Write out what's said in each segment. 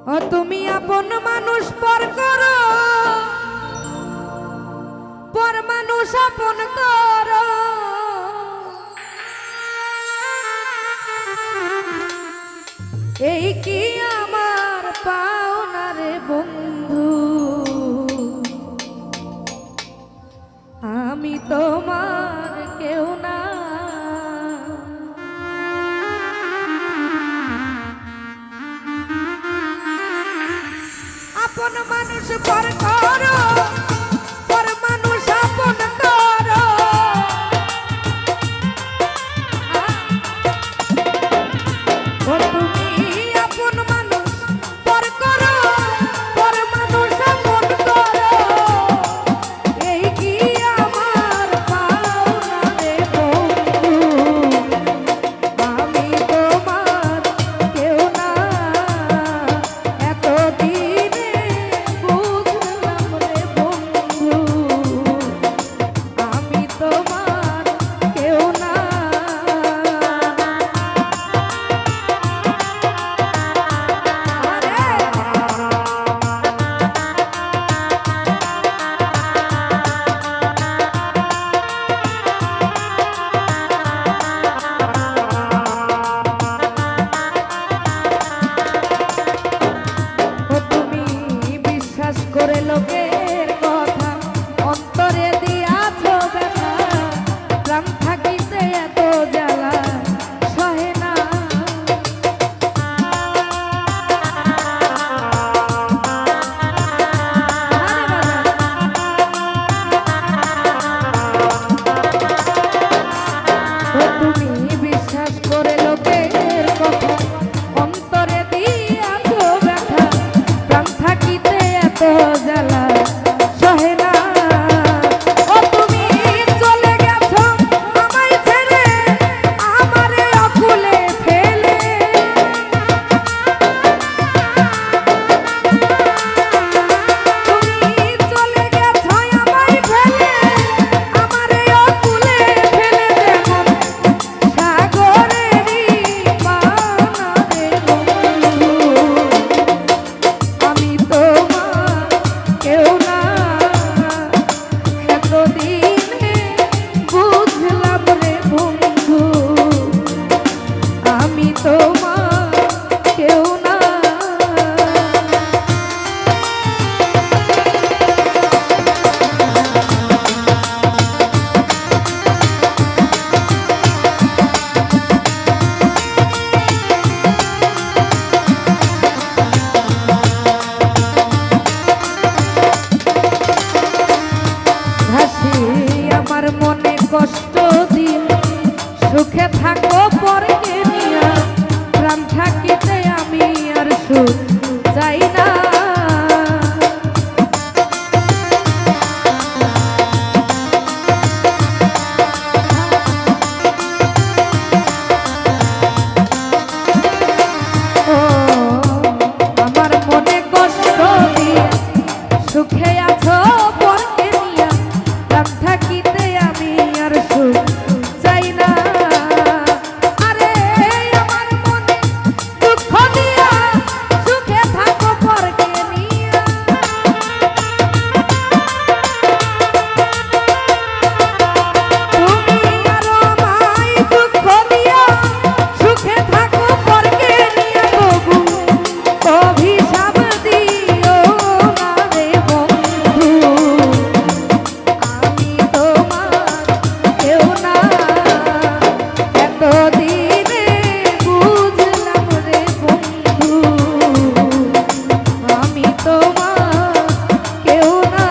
ও তুমি আপন মানুষ পর করো, পর মানুষ আপন করো। এই কি আমার পাওনা রে বন্ধু, আমি তোমার কেউ না। আপন মানুষ পর করো, পর মানুষ আপন করো। ও তুমি আপন মানুষ পর করো, পর মানুষ আপন করো। এই কি আমার পাওনা রে বন্ধু, আমি তোমার কেউ না। এতদিনে বুঝলাম রে বন্ধু, আমি তোমার কেউ না। ও তুমি বিশ্বাস করে লোকের কথা অন্তরে দিয়াছো ব্যথা, প্রাণ থাকিতে এত জ্বালা সহে না। ও তুমি বিশ্বাস করে লোকের কথা অন্তরে দিয়াছো ব্যথা, প্রাণ থাকিতে এত জ্বালা সহে না। ও তুমি চলে গেছো আমায় ছেড়ে, আমারে অকুলে ফেলে। তুমি চলে গেছো আমায় ফেলে, আমারে অকুলে ফেলে। যেমন সাগরেরই পানা রে বন্ধু, আমি তোমার কেউ না। এতদিনে বুঝলাম রে বন্ধু, আমি তোমার কেউ না। হাসি আমার মনে কষ্ট দিন, সুখে থাকো পরকে নিয়া। প্রাণ থাকিতে আমি আর সুখ চাই না। ও আমার মনে কষ্ট দিয়ে সুখে আছো পরকে নিয়া। প্রাণ থাকিতে আমি আর সুখ চাই না। আরে আমার মনে দুঃখ দিয়া সুখে থাকো পরকে নিয়া। তুমি আরো আমায় দুঃখ দিয়া সুখে থাকো পরকে নিয়া। তবু অভিশাপ দিও না রে বন্ধু, আমি তোমার কেউ না। এতদিনে বুঝলাম রে বন্ধু, আমি তোমার কেউ না।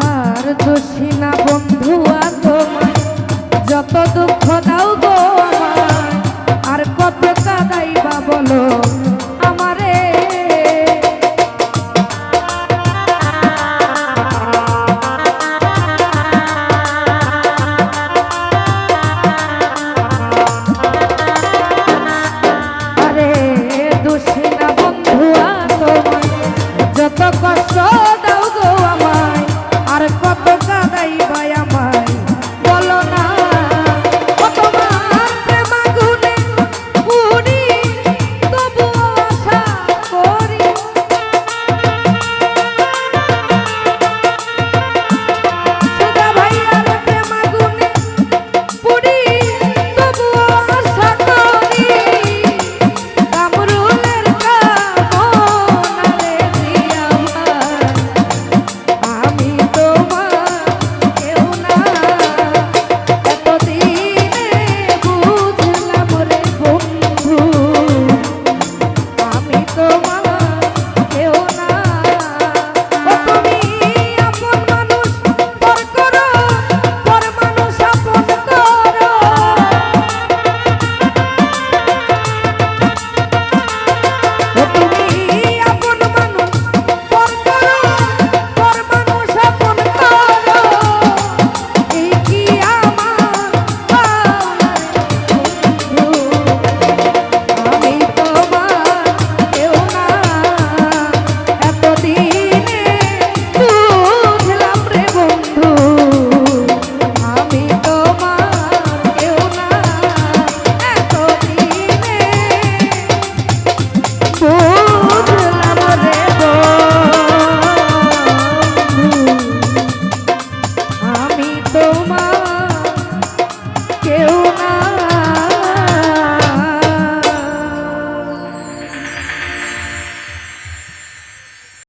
আর দোষী না বন্ধু তোমার, যত দুঃখ দাও গো আমায়। আর কত কাদাইবা বলো